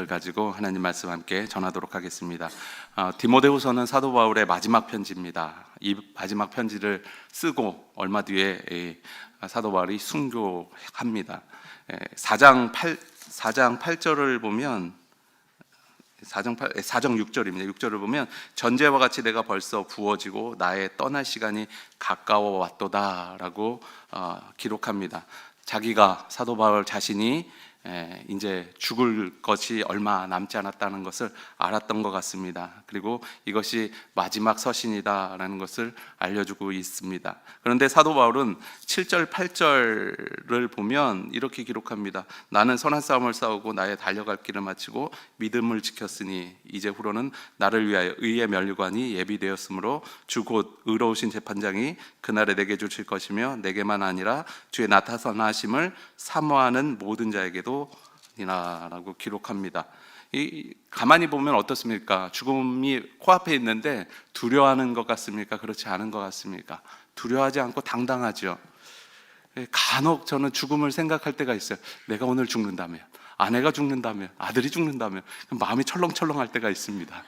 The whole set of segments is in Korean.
것을 가지고 하나님 말씀 함께 전하도록 하겠습니다. 디모데후서는 사도 바울의 마지막 편지입니다. 이 마지막 편지를 쓰고 얼마 뒤에 사도 바울이 순교합니다. 4장 8절을 보면 4장 6절입니다. 6절을 보면 전제와 같이 내가 벌써 부어지고 나의 떠날 시간이 가까워 왔도다 라고 기록합니다. 자기가 사도 바울 자신이 이제 죽을 것이 얼마 남지 않았다는 것을 알았던 것 같습니다. 그리고 이것이 마지막 서신이다라는 것을 알려주고 있습니다. 그런데 사도 바울은 7절, 8절을 보면 이렇게 기록합니다. 나는 선한 싸움을 싸우고 나의 달려갈 길을 마치고 믿음을 지켰으니 이제 후로는 나를 위하여 의의 면류관이 예비되었으므로 주 곧 의로우신 재판장이 그날에 내게 주실 것이며 내게만 아니라 주의 나타나심을 사모하는 모든 자에게도 이라고 기록합니다. 가만히 보면 어떻습니까? 죽음이 코앞에 있는데 두려워하는 것 같습니까? 그렇지 않은 것 같습니까? 두려워하지 않고 당당하죠. 간혹 저는 죽음을 생각할 때가 있어요. 내가 오늘 죽는다면, 아내가 죽는다면, 아들이 죽는다면 마음이 철렁철렁할 때가 있습니다.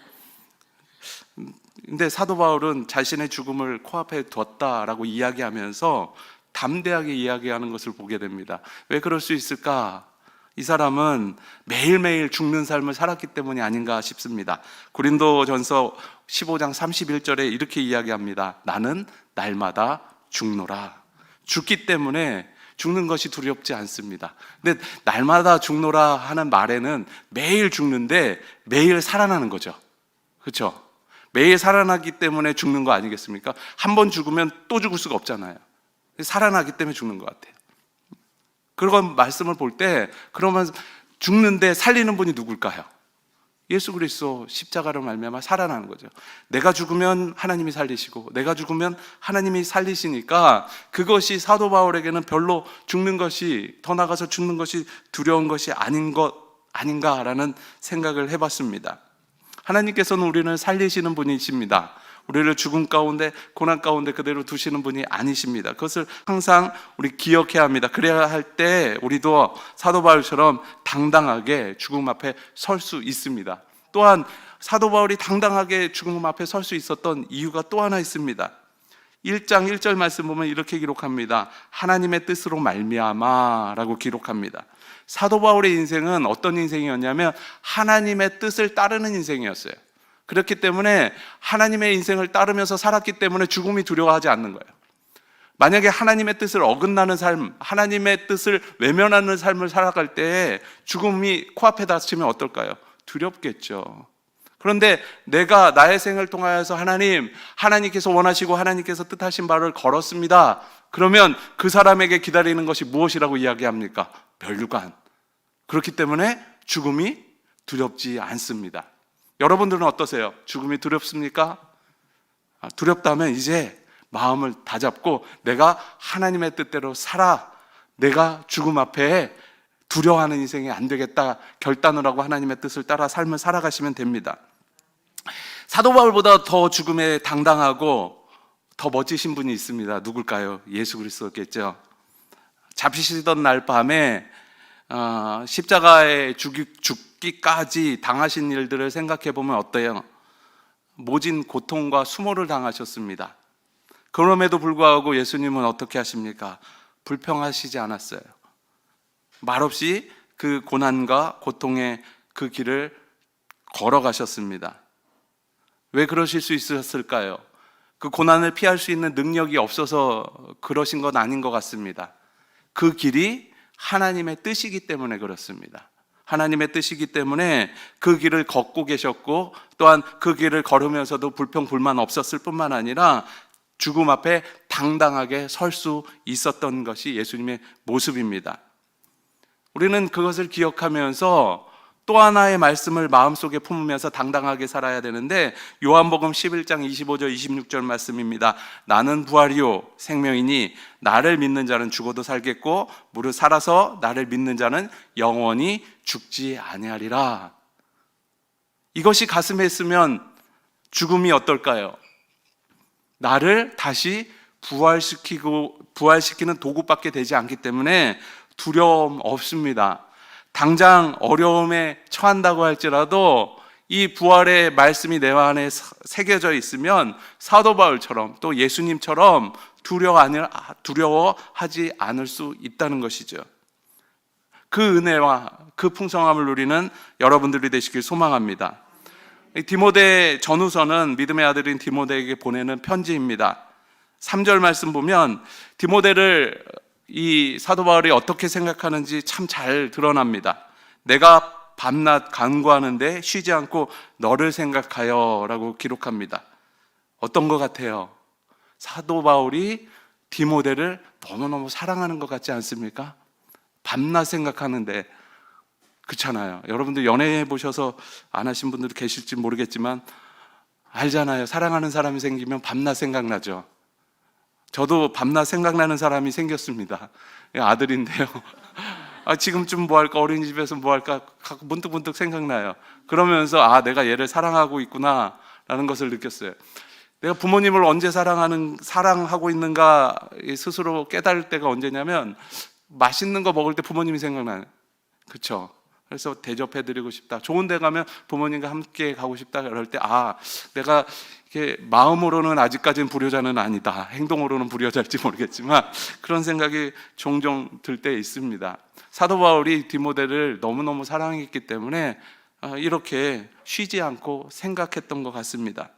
근데 사도 바울은 자신의 죽음을 코앞에 뒀다라고 이야기하면서 담대하게 이야기하는 것을 보게 됩니다. 왜 그럴 수 있을까? 이 사람은 매일매일 죽는 삶을 살았기 때문이 아닌가 싶습니다. 고린도전서 15장 31절에 이렇게 이야기합니다. 나는 날마다 죽노라. 죽기 때문에 죽는 것이 두렵지 않습니다. 근데 날마다 죽노라 하는 말에는 매일 죽는데 매일 살아나는 거죠. 그렇죠? 매일 살아나기 때문에 죽는 거 아니겠습니까? 한 번 죽으면 또 죽을 수가 없잖아요. 살아나기 때문에 죽는 것 같아요. 그런 말씀을 볼 때 그러면 죽는데 살리는 분이 누굴까요? 예수 그리스도 십자가로 말미암아 살아나는 거죠. 내가 죽으면 하나님이 살리시고 내가 죽으면 하나님이 살리시니까 그것이 사도 바울에게는 별로 죽는 것이, 더 나아가서 죽는 것이 두려운 것이 아닌가라는 생각을 해봤습니다. 하나님께서는 우리를 살리시는 분이십니다. 우리를 죽음 가운데, 고난 가운데 그대로 두시는 분이 아니십니다. 그것을 항상 우리 기억해야 합니다. 그래야 할 때 우리도 사도 바울처럼 당당하게 죽음 앞에 설 수 있습니다. 또한 사도 바울이 당당하게 죽음 앞에 설 수 있었던 이유가 또 하나 있습니다. 1장 1절 말씀 보면 이렇게 기록합니다. 하나님의 뜻으로 말미암아 라고 기록합니다. 사도 바울의 인생은 어떤 인생이었냐면 하나님의 뜻을 따르는 인생이었어요. 그렇기 때문에 하나님의 인생을 따르면서 살았기 때문에 죽음이 두려워하지 않는 거예요. 만약에 하나님의 뜻을 어긋나는 삶, 하나님의 뜻을 외면하는 삶을 살아갈 때 죽음이 코앞에 닥치면 어떨까요? 두렵겠죠. 그런데 내가 나의 생을 통하여서 하나님께서 원하시고 하나님께서 뜻하신 바를 걸었습니다. 그러면 그 사람에게 기다리는 것이 무엇이라고 이야기합니까? 면류관. 그렇기 때문에 죽음이 두렵지 않습니다. 여러분들은 어떠세요? 죽음이 두렵습니까? 두렵다면 이제 마음을 다잡고 내가 하나님의 뜻대로 살아, 내가 죽음 앞에 두려워하는 인생이 안 되겠다 결단을 하고 하나님의 뜻을 따라 삶을 살아가시면 됩니다. 사도 바울보다 더 죽음에 당당하고 더 멋지신 분이 있습니다. 누굴까요? 예수 그리스도겠죠. 잡히시던 날 밤에 십자가에 죽기까지 당하신 일들을 생각해 보면 어때요? 모진 고통과 수모를 당하셨습니다. 그럼에도 불구하고 예수님은 어떻게 하십니까? 불평하시지 않았어요. 말없이 그 고난과 고통의 그 길을 걸어가셨습니다. 왜 그러실 수 있었을까요? 그 고난을 피할 수 있는 능력이 없어서 그러신 건 아닌 것 같습니다. 그 길이 하나님의 뜻이기 때문에 그렇습니다. 하나님의 뜻이기 때문에 그 길을 걷고 계셨고 또한 그 길을 걸으면서도 불평 불만 없었을 뿐만 아니라 죽음 앞에 당당하게 설 수 있었던 것이 예수님의 모습입니다. 우리는 그것을 기억하면서 또 하나의 말씀을 마음속에 품으면서 당당하게 살아야 되는데 요한복음 11장 25절 26절 말씀입니다. 나는 부활이요 생명이니 나를 믿는 자는 죽어도 살겠고 무릇 살아서 나를 믿는 자는 영원히 죽지 아니하리라. 이것이 가슴에 있으면 죽음이 어떨까요? 나를 다시 부활시키는 도구밖에 되지 않기 때문에 두려움 없습니다. 당장 어려움에 처한다고 할지라도 이 부활의 말씀이 내 안에 새겨져 있으면 사도 바울처럼 또 예수님처럼 두려워하지 않을 수 있다는 것이죠. 그 은혜와 그 풍성함을 누리는 여러분들이 되시길 소망합니다. 디모데 전후서는 믿음의 아들인 디모데에게 보내는 편지입니다. 3절 말씀 보면 디모데를 이 사도 바울이 어떻게 생각하는지 참 잘 드러납니다. 내가 밤낮 간구하는데 쉬지 않고 너를 생각하여 라고 기록합니다. 어떤 것 같아요? 사도 바울이 디모데를 너무너무 사랑하는 것 같지 않습니까? 밤낮 생각하는데, 그렇잖아요. 여러분들 연애해 보셔서 안 하신 분들 계실지 모르겠지만 알잖아요. 사랑하는 사람이 생기면 밤낮 생각나죠. 저도 밤낮 생각나는 사람이 생겼습니다. 아들인데요. 지금쯤 뭐 할까, 어린이집에서 뭐 할까 문득문득 생각나요. 그러면서 내가 얘를 사랑하고 있구나 라는 것을 느꼈어요. 내가 부모님을 언제 사랑하고 있는가 스스로 깨달을 때가 언제냐면 맛있는 거 먹을 때 부모님이 생각나요. 그렇죠? 그래서 대접해드리고 싶다. 좋은 데 가면 부모님과 함께 가고 싶다. 그럴 때 내가 이렇게 마음으로는 아직까지는 불효자는 아니다. 행동으로는 불효자일지 모르겠지만 그런 생각이 종종 들 때 있습니다. 사도 바울이 디모데를 너무너무 사랑했기 때문에 이렇게 쉬지 않고 생각했던 것 같습니다.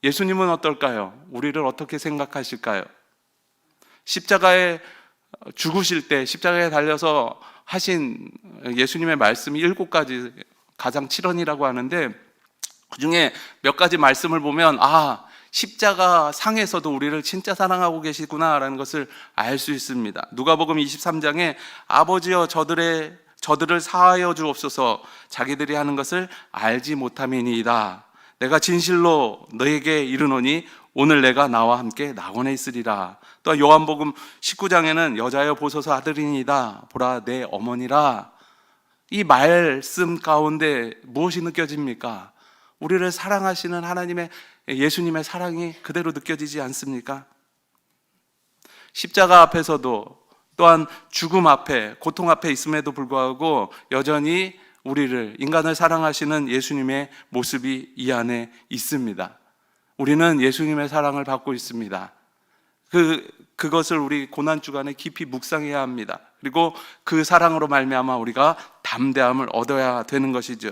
예수님은 어떨까요? 우리를 어떻게 생각하실까요? 십자가에 죽으실 때 십자가에 달려서 하신 예수님의 말씀이 7가지 가장 칠언이라고 하는데 그중에 몇 가지 말씀을 보면 십자가 상에서도 우리를 진짜 사랑하고 계시구나라는 것을 알 수 있습니다. 누가복음 23장에 아버지여 저들을 사하여 주옵소서 자기들이 하는 것을 알지 못함이니이다. 내가 진실로 너에게 이르노니 오늘 내가 나와 함께 낙원에 있으리라. 또 요한복음 19장에는 여자여 보소서 아들이니이다. 보라 내 어머니라. 이 말씀 가운데 무엇이 느껴집니까? 우리를 사랑하시는 하나님의 예수님의 사랑이 그대로 느껴지지 않습니까? 십자가 앞에서도 또한 죽음 앞에 고통 앞에 있음에도 불구하고 여전히 우리를 인간을 사랑하시는 예수님의 모습이 이 안에 있습니다. 우리는 예수님의 사랑을 받고 있습니다. 그것을 우리 고난 주간에 깊이 묵상해야 합니다. 그리고 그 사랑으로 말미암아 우리가 담대함을 얻어야 되는 것이죠.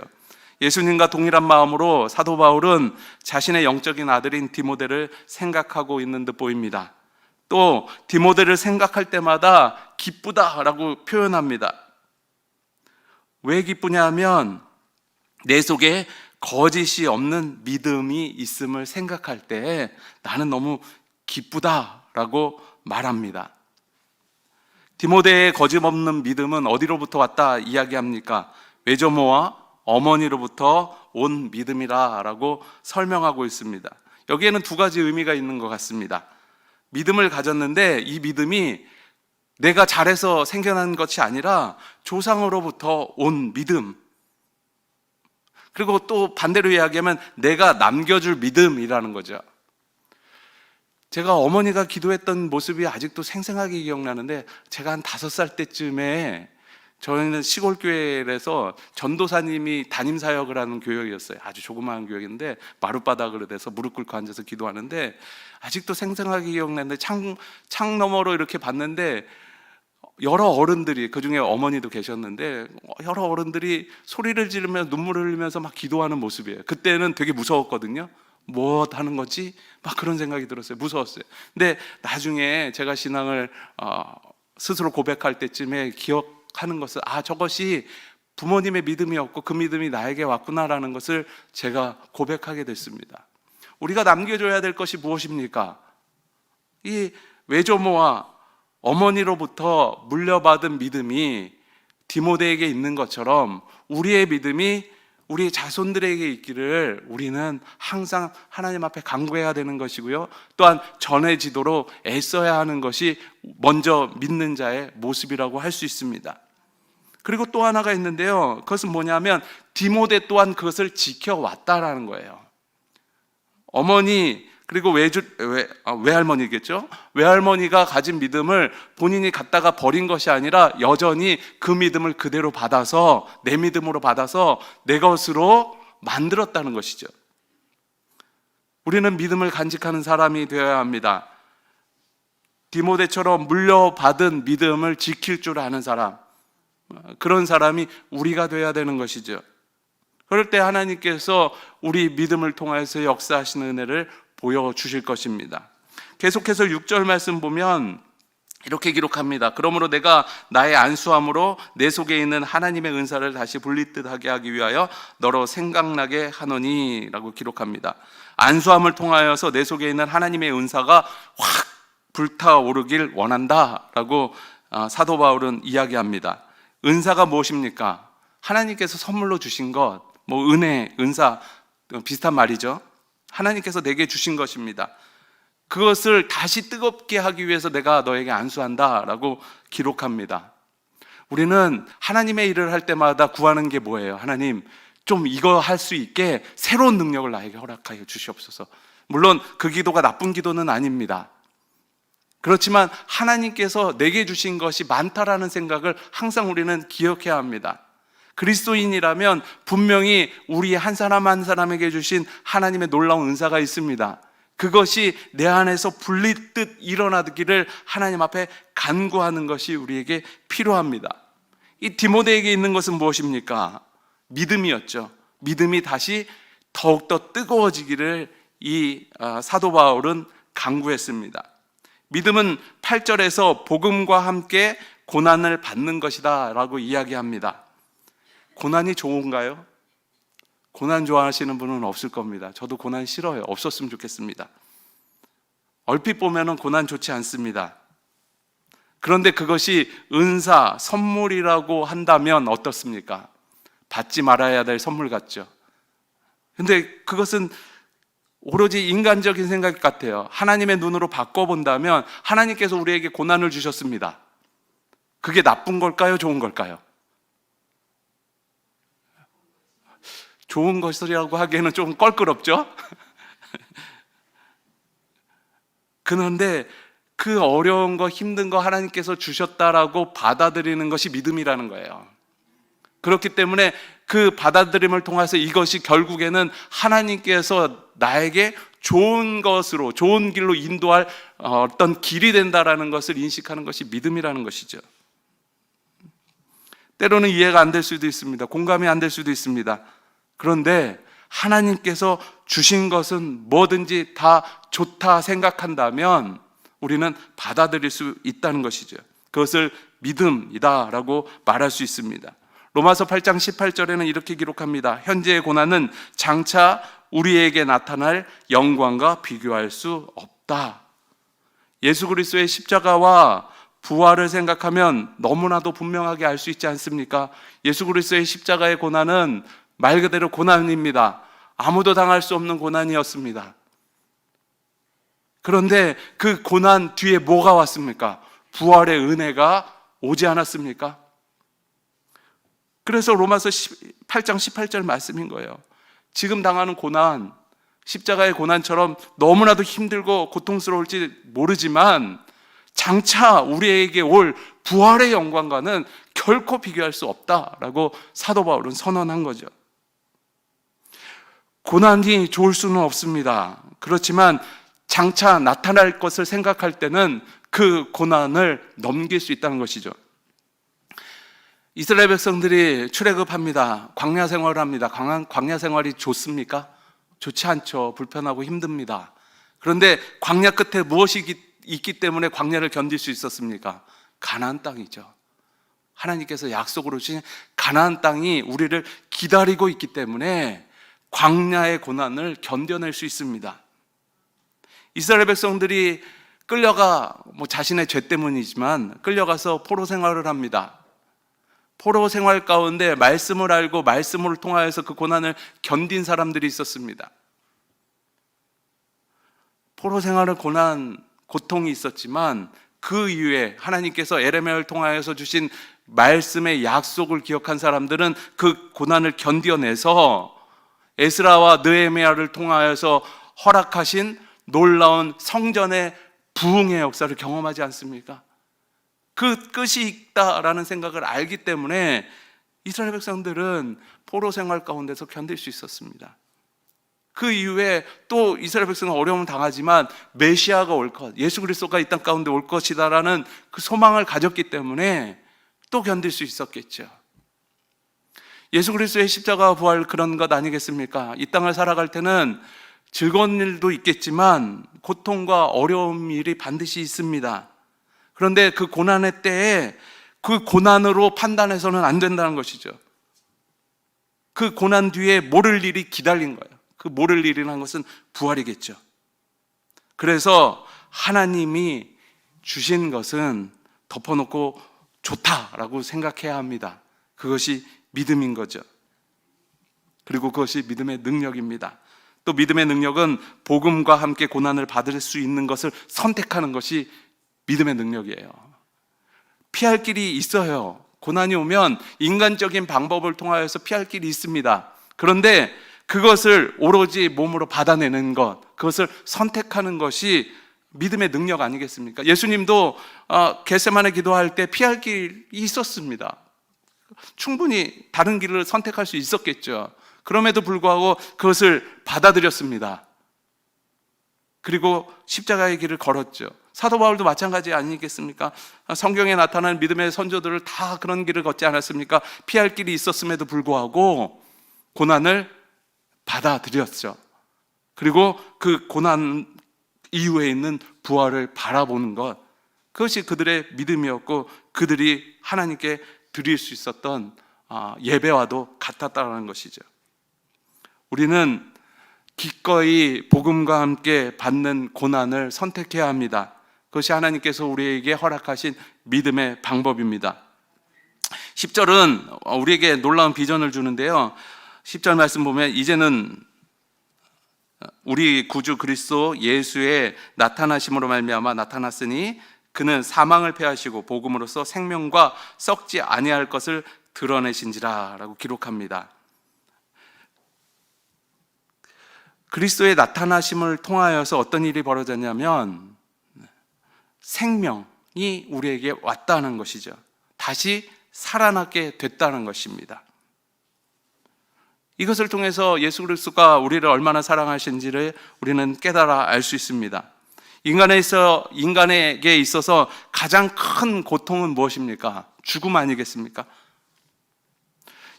예수님과 동일한 마음으로 사도 바울은 자신의 영적인 아들인 디모데를 생각하고 있는 듯 보입니다. 또 디모데를 생각할 때마다 기쁘다라고 표현합니다. 왜 기쁘냐 하면 내 속에 거짓이 없는 믿음이 있음을 생각할 때 나는 너무 기쁘다라고 말합니다. 디모데의 거짓없는 믿음은 어디로부터 왔다 이야기합니까? 외조모와 어머니로부터 온 믿음이라고 설명하고 있습니다. 여기에는 2가지 의미가 있는 것 같습니다. 믿음을 가졌는데 이 믿음이 내가 잘해서 생겨난 것이 아니라 조상으로부터 온 믿음. 그리고 또 반대로 이야기하면 내가 남겨줄 믿음이라는 거죠. 제가 어머니가 기도했던 모습이 아직도 생생하게 기억나는데 제가 한 5살 때쯤에 저희는 시골 교회에서 전도사님이 담임 사역을 하는 교역이었어요. 아주 조그마한 교역인데 마룻바닥으로 돼서 무릎 꿇고 앉아서 기도하는데 아직도 생생하게 기억나는데 창 너머로 이렇게 봤는데 여러 어른들이, 그중에 어머니도 계셨는데 여러 어른들이 소리를 지르면서 눈물을 흘리면서 막 기도하는 모습이에요. 그때는 되게 무서웠거든요. 뭐 하는 거지? 막 그런 생각이 들었어요. 무서웠어요. 근데 나중에 제가 신앙을 스스로 고백할 때쯤에 기억하는 것은 저것이 부모님의 믿음이었고 그 믿음이 나에게 왔구나라는 것을 제가 고백하게 됐습니다. 우리가 남겨줘야 될 것이 무엇입니까? 이 외조모와 어머니로부터 물려받은 믿음이 디모데에게 있는 것처럼 우리의 믿음이 우리 자손들에게 있기를 우리는 항상 하나님 앞에 간구해야 되는 것이고요. 또한 전해지도록 애써야 하는 것이 먼저 믿는 자의 모습이라고 할 수 있습니다. 그리고 또 하나가 있는데요. 그것은 뭐냐면 디모데 또한 그것을 지켜왔다라는 거예요. 어머니, 그리고 외할머니겠죠. 외할머니가 가진 믿음을 본인이 갖다가 버린 것이 아니라 여전히 그 믿음을 그대로 받아서, 내 믿음으로 받아서 내 것으로 만들었다는 것이죠. 우리는 믿음을 간직하는 사람이 되어야 합니다. 디모데처럼 물려받은 믿음을 지킬 줄 아는 사람, 그런 사람이 우리가 되어야 되는 것이죠. 그럴 때 하나님께서 우리 믿음을 통해서 역사하시는 은혜를 보여주실 것입니다. 계속해서 6절 말씀 보면 이렇게 기록합니다. 그러므로 내가 나의 안수함으로 내 속에 있는 하나님의 은사를 다시 불리듯하게 하기 위하여 너로 생각나게 하노니 라고 기록합니다. 안수함을 통하여서 내 속에 있는 하나님의 은사가 확 불타오르길 원한다 라고 사도 바울은 이야기합니다. 은사가 무엇입니까? 하나님께서 선물로 주신 것, 은혜, 은사 비슷한 말이죠. 하나님께서 내게 주신 것입니다. 그것을 다시 뜨겁게 하기 위해서 내가 너에게 안수한다 라고 기록합니다. 우리는 하나님의 일을 할 때마다 구하는 게 뭐예요? 하나님, 좀 이거 할 수 있게 새로운 능력을 나에게 허락하여 주시옵소서. 물론 그 기도가 나쁜 기도는 아닙니다. 그렇지만 하나님께서 내게 주신 것이 많다라는 생각을 항상 우리는 기억해야 합니다. 그리스도인이라면 분명히 우리 한 사람 한 사람에게 주신 하나님의 놀라운 은사가 있습니다. 그것이 내 안에서 불리듯 일어나기를 하나님 앞에 간구하는 것이 우리에게 필요합니다. 이 디모데에게 있는 것은 무엇입니까? 믿음이었죠. 믿음이 다시 더욱더 뜨거워지기를 이 사도 바울은 간구했습니다. 믿음은 8절에서 복음과 함께 고난을 받는 것이다 라고 이야기합니다. 고난이 좋은가요? 고난 좋아하시는 분은 없을 겁니다. 저도 고난 싫어요. 없었으면 좋겠습니다. 얼핏 보면 고난 좋지 않습니다. 그런데 그것이 은사, 선물이라고 한다면 어떻습니까? 받지 말아야 될 선물 같죠. 근데 그것은 오로지 인간적인 생각 같아요. 하나님의 눈으로 바꿔본다면 하나님께서 우리에게 고난을 주셨습니다. 그게 나쁜 걸까요? 좋은 걸까요? 좋은 것이라고 하기에는 좀 껄끄럽죠? 그런데 그 어려운 거, 힘든 거 하나님께서 주셨다라고 받아들이는 것이 믿음이라는 거예요. 그렇기 때문에 그 받아들임을 통해서 이것이 결국에는 하나님께서 나에게 좋은 것으로, 좋은 길로 인도할 어떤 길이 된다라는 것을 인식하는 것이 믿음이라는 것이죠. 때로는 이해가 안 될 수도 있습니다. 공감이 안 될 수도 있습니다. 그런데 하나님께서 주신 것은 뭐든지 다 좋다 생각한다면 우리는 받아들일 수 있다는 것이죠. 그것을 믿음이다라고 말할 수 있습니다. 로마서 8장 18절에는 이렇게 기록합니다. 현재의 고난은 장차 우리에게 나타날 영광과 비교할 수 없다. 예수 그리스도의 십자가와 부활을 생각하면 너무나도 분명하게 알 수 있지 않습니까? 예수 그리스도의 십자가의 고난은 말 그대로 고난입니다. 아무도 당할 수 없는 고난이었습니다. 그런데 그 고난 뒤에 뭐가 왔습니까? 부활의 은혜가 오지 않았습니까? 그래서 로마서 8장 18절 말씀인 거예요. 지금 당하는 고난, 십자가의 고난처럼 너무나도 힘들고 고통스러울지 모르지만 장차 우리에게 올 부활의 영광과는 결코 비교할 수 없다라고 사도 바울은 선언한 거죠. 고난이 좋을 수는 없습니다. 그렇지만 장차 나타날 것을 생각할 때는 그 고난을 넘길 수 있다는 것이죠. 이스라엘 백성들이 출애굽합니다. 광야 생활을 합니다. 광야 생활이 좋습니까? 좋지 않죠. 불편하고 힘듭니다. 그런데 광야 끝에 무엇이 있기 때문에 광야를 견딜 수 있었습니까? 가나안 땅이죠. 하나님께서 약속으로 주신 가나안 땅이 우리를 기다리고 있기 때문에 광야의 고난을 견뎌낼 수 있습니다. 이스라엘 백성들이 끌려가 자신의 죄 때문이지만 끌려가서 포로 생활을 합니다. 포로 생활 가운데 말씀을 알고 말씀을 통하여서 그 고난을 견딘 사람들이 있었습니다. 포로 생활은 고통이 있었지만 그 이후에 하나님께서 에레미야를 통하여서 주신 말씀의 약속을 기억한 사람들은 그 고난을 견뎌내서 에스라와 느헤미야를 통하여서 허락하신 놀라운 성전의 부흥의 역사를 경험하지 않습니까? 그 끝이 있다라는 생각을 알기 때문에 이스라엘 백성들은 포로 생활 가운데서 견딜 수 있었습니다. 그 이후에 또 이스라엘 백성은 어려움을 당하지만 메시아가 올 것, 예수 그리스도가 이 땅 가운데 올 것이다라는 그 소망을 가졌기 때문에 또 견딜 수 있었겠죠. 예수 그리스도의 십자가 부활 그런 것 아니겠습니까? 이 땅을 살아갈 때는 즐거운 일도 있겠지만 고통과 어려운 일이 반드시 있습니다. 그런데 그 고난의 때에 그 고난으로 판단해서는 안 된다는 것이죠. 그 고난 뒤에 모를 일이 기다린 거예요. 그 모를 일이라는 것은 부활이겠죠. 그래서 하나님이 주신 것은 덮어놓고 좋다라고 생각해야 합니다. 그것이 믿음인 거죠. 그리고 그것이 믿음의 능력입니다. 또 믿음의 능력은 복음과 함께 고난을 받을 수 있는 것을 선택하는 것이 믿음의 능력이에요. 피할 길이 있어요. 고난이 오면 인간적인 방법을 통하여서 피할 길이 있습니다. 그런데 그것을 오로지 몸으로 받아내는 것, 그것을 선택하는 것이 믿음의 능력 아니겠습니까? 예수님도 겟세마네 기도할 때 피할 길이 있었습니다. 충분히 다른 길을 선택할 수 있었겠죠. 그럼에도 불구하고 그것을 받아들였습니다. 그리고 십자가의 길을 걸었죠. 사도 바울도 마찬가지 아니겠습니까? 성경에 나타난 믿음의 선조들을 다 그런 길을 걷지 않았습니까? 피할 길이 있었음에도 불구하고 고난을 받아들였죠. 그리고 그 고난 이후에 있는 부활을 바라보는 것, 그것이 그들의 믿음이었고 그들이 하나님께 드릴 수 있었던 예배와도 같았다는 것이죠. 우리는 기꺼이 복음과 함께 받는 고난을 선택해야 합니다. 그것이 하나님께서 우리에게 허락하신 믿음의 방법입니다. 10절은 우리에게 놀라운 비전을 주는데요. 10절 말씀 보면 이제는 우리 구주 그리스도 예수의 나타나심으로 말미암아 나타났으니 그는 사망을 패하시고 복음으로써 생명과 썩지 아니할 것을 드러내신지라 라고 기록합니다. 그리스도의 나타나심을 통하여서 어떤 일이 벌어졌냐면 생명이 우리에게 왔다는 것이죠. 다시 살아나게 됐다는 것입니다. 이것을 통해서 예수 그리스도가 우리를 얼마나 사랑하신지를 우리는 깨달아 알 수 있습니다. 인간에게 있어서 가장 큰 고통은 무엇입니까? 죽음 아니겠습니까?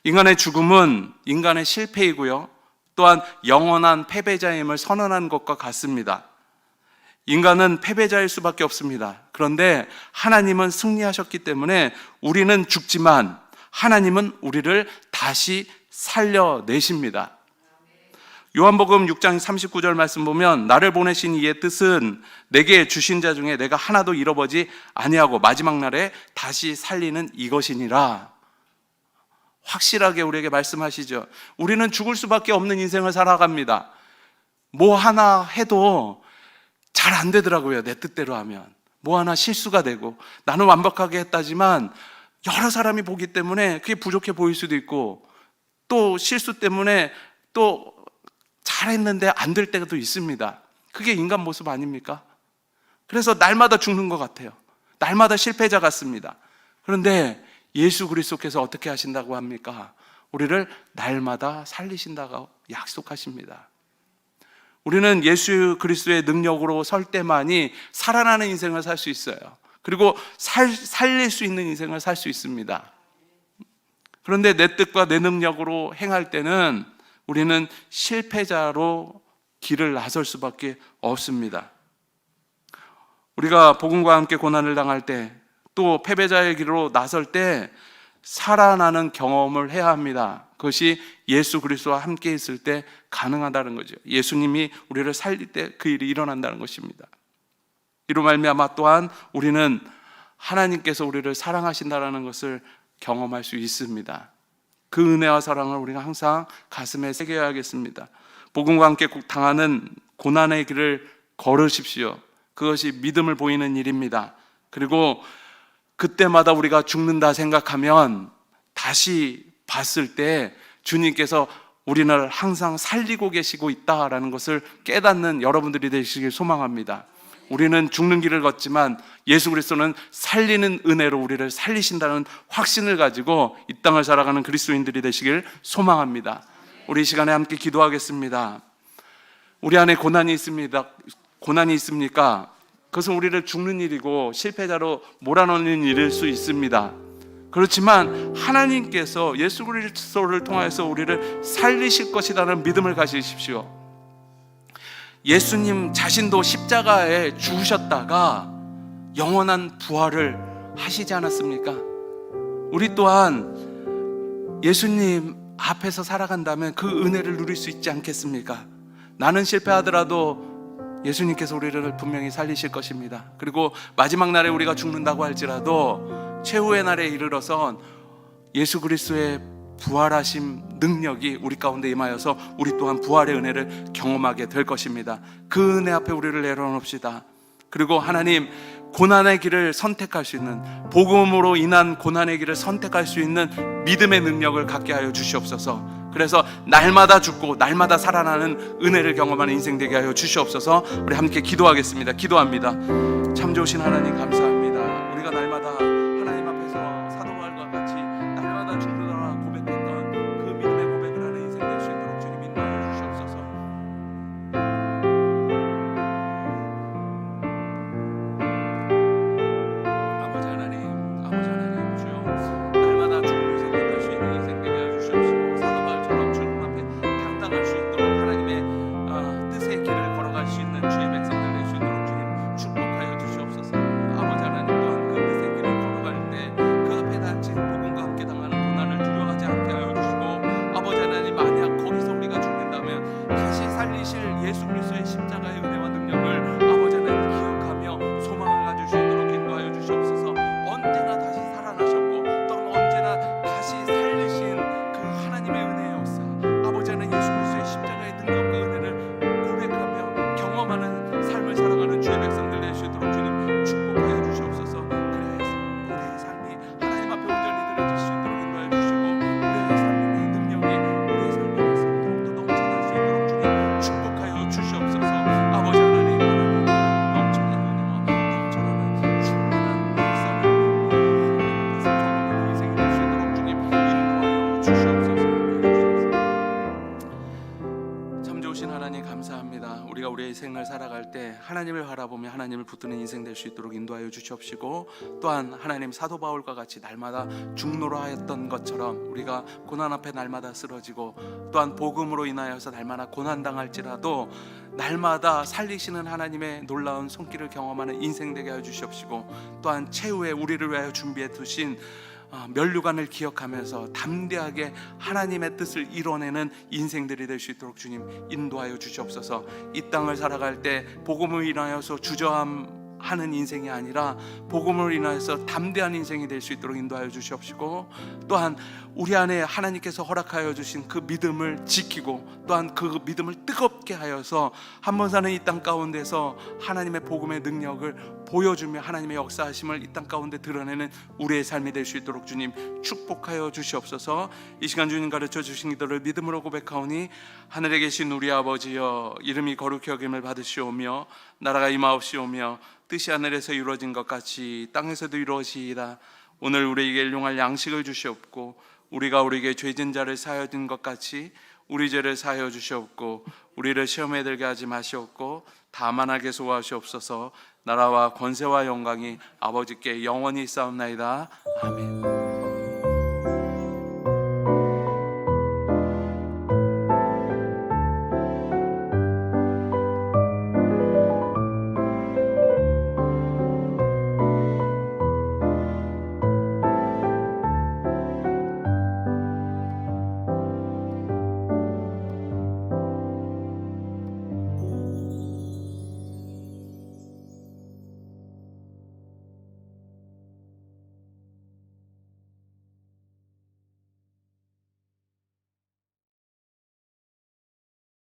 인간의 죽음은 인간의 실패이고요. 또한 영원한 패배자임을 선언한 것과 같습니다. 인간은 패배자일 수밖에 없습니다. 그런데 하나님은 승리하셨기 때문에 우리는 죽지만 하나님은 우리를 다시 살려내십니다. 요한복음 6장 39절 말씀 보면 나를 보내신 이의 뜻은 내게 주신 자 중에 내가 하나도 잃어버지 아니하고 마지막 날에 다시 살리는 이것이니라. 확실하게 우리에게 말씀하시죠. 우리는 죽을 수밖에 없는 인생을 살아갑니다. 뭐 하나 해도 잘 안 되더라고요. 내 뜻대로 하면 뭐 하나 실수가 되고 나는 완벽하게 했다지만 여러 사람이 보기 때문에 그게 부족해 보일 수도 있고 또 실수 때문에 또 잘했는데 안 될 때도 있습니다. 그게 인간 모습 아닙니까? 그래서 날마다 죽는 것 같아요. 날마다 실패자 같습니다. 그런데 예수 그리스도께서 어떻게 하신다고 합니까? 우리를 날마다 살리신다고 약속하십니다. 우리는 예수 그리스도의 능력으로 설 때만이 살아나는 인생을 살 수 있어요. 그리고 살릴 수 있는 인생을 살 수 있습니다. 그런데 내 뜻과 내 능력으로 행할 때는 우리는 실패자로 길을 나설 수밖에 없습니다. 우리가 복음과 함께 고난을 당할 때 또 패배자의 길로 나설 때 살아나는 경험을 해야 합니다. 그것이 예수 그리스도와 함께 있을 때 가능하다는 거죠. 예수님이 우리를 살릴 때 그 일이 일어난다는 것입니다. 이로 말미암아 또한 우리는 하나님께서 우리를 사랑하신다는 것을 경험할 수 있습니다. 그 은혜와 사랑을 우리가 항상 가슴에 새겨야겠습니다. 복음과 함께 당하는 고난의 길을 걸으십시오. 그것이 믿음을 보이는 일입니다. 그리고 그때마다 우리가 죽는다 생각하면 다시 봤을 때 주님께서 우리를 항상 살리고 계시고 있다라는 것을 깨닫는 여러분들이 되시길 소망합니다. 우리는 죽는 길을 걷지만 예수 그리스도는 살리는 은혜로 우리를 살리신다는 확신을 가지고 이 땅을 살아가는 그리스도인들이 되시길 소망합니다. 우리 이 시간에 함께 기도하겠습니다. 우리 안에 고난이 있습니다. 고난이 있습니까? 그것은 우리를 죽는 일이고 실패자로 몰아넣는 일일 수 있습니다. 그렇지만 하나님께서 예수 그리스도를 통하여서 우리를 살리실 것이라는 믿음을 가지십시오. 예수님 자신도 십자가에 죽으셨다가 영원한 부활을 하시지 않았습니까? 우리 또한 예수님 앞에서 살아간다면 그 은혜를 누릴 수 있지 않겠습니까? 나는 실패하더라도 예수님께서 우리를 분명히 살리실 것입니다. 그리고 마지막 날에 우리가 죽는다고 할지라도 최후의 날에 이르러선 예수 그리스도의 부활하심 능력이 우리 가운데 임하여서 우리 또한 부활의 은혜를 경험하게 될 것입니다. 그 은혜 앞에 우리를 내려놓읍시다. 그리고 하나님, 고난의 길을 선택할 수 있는, 복음으로 인한 고난의 길을 선택할 수 있는 믿음의 능력을 갖게 하여 주시옵소서. 그래서 날마다 죽고 날마다 살아나는 은혜를 경험하는 인생 되게 하여 주시옵소서. 우리 함께 기도하겠습니다. 기도합니다. 참 좋으신 하나님 감사합니다. 우리가 날마다 하나님 앞에서 사도 바울과 같이 날마다 죽는다라 고백했던 그 믿음의 고백을 하는 인생 될 수 있도록 주님 인도하여 주시옵소서. 아버지 하나님 주여, 날마다 죽음을 선택할 수 있는 인생 되게 하여 주시옵시고 사도 바울처럼 주님 앞에 당당할 수 있도록 하나님의 뜻의 길을 걸어갈 수 있는 주의 백성들 될 수 있도록 주님 축복하여 주시옵소서. 아버지 하나님 또한 그 뜻의 길을 걸어갈 때 그 앞에 닥친 복음과 함께 당하는 고난을 두려워하지 않게 하여 주시고, 아버지 하나님 만약 거기서 우리가 죽는다면 다시 살리실 예수 그리스도의 십자가의 은혜와 능력을 아버지 하나님 기억하며 소망을 가질 수 있도록 인도하여 주시옵소서. 언제나 다시 살아나셨고 또한 언제나 다시 살리신 그 하나님의 은혜의 역사, 아버지 하나님 예수 그리스도의 십자가의 능력과 은혜를 고백하며 경험하는 삶을 살아가는 주의 백성들 될 수 있도록 주님 축복하여 주시옵소서. 그래서 우리의 삶이 하나님 앞에 온전히 드려질 수 있도록 인도하여 주시고, 우리의 삶의 능력이 우리의 삶에서 더욱더 넘쳐날 수 있도록 주님 축복하여 주시옵소서. 아버지 하나님, 넘쳐난 은혜와 넘쳐나는 충만한 역사를 하나님 앞에서 경험하는 인생이 될 수 있도록 주님 인도하여 주시옵소서. 참 좋으신 하나님 감사합니다. 우리가 우리의 생을 살아갈 때 하나님을 바라보며 하나님을 붙드는 인생 될 수 있도록 인도하여 주시옵시고, 또한 하나님 사도 바울과 같이 날마다 중노라 하였던 것처럼 우리가 고난 앞에 날마다 쓰러지고 또한 복음으로 인하여서 날마다 고난당할지라도 날마다 살리시는 하나님의 놀라운 손길을 경험하는 인생 되게 하여 주시옵시고, 또한 최후에 우리를 위하여 준비해 두신 면류관을 기억하면서 담대하게 하나님의 뜻을 이뤄내는 인생들이 될 수 있도록 주님 인도하여 주시옵소서. 이 땅을 살아갈 때 복음을 인하여서 주저함하는 인생이 아니라 복음을 인하여서 담대한 인생이 될 수 있도록 인도하여 주시옵시고, 또한 우리 안에 하나님께서 허락하여 주신 그 믿음을 지키고 또한 그 믿음을 뜨겁게 하여서 한 번 사는 이 땅 가운데서 하나님의 복음의 능력을 보여주며 하나님의 역사하심을 이 땅 가운데 드러내는 우리의 삶이 될 수 있도록 주님 축복하여 주시옵소서. 이 시간 주님 가르쳐 주신 이들을 믿음으로 고백하오니, 하늘에 계신 우리 아버지여, 이름이 거룩히 여김을 받으시오며 나라가 임하옵시오며 뜻이 하늘에서 이루어진 것 같이 땅에서도 이루어지이다. 오늘 우리에게 일용할 양식을 주시옵고, 우리가 우리에게 죄진 자를 사하여 준 것 같이 우리 죄를 사하여 주시옵고, 우리를 시험에 들게 하지 마시옵고 다만하게 소화하시옵소서. 나라와 권세와 영광이 아버지께 영원히 있사옵나이다. 아멘.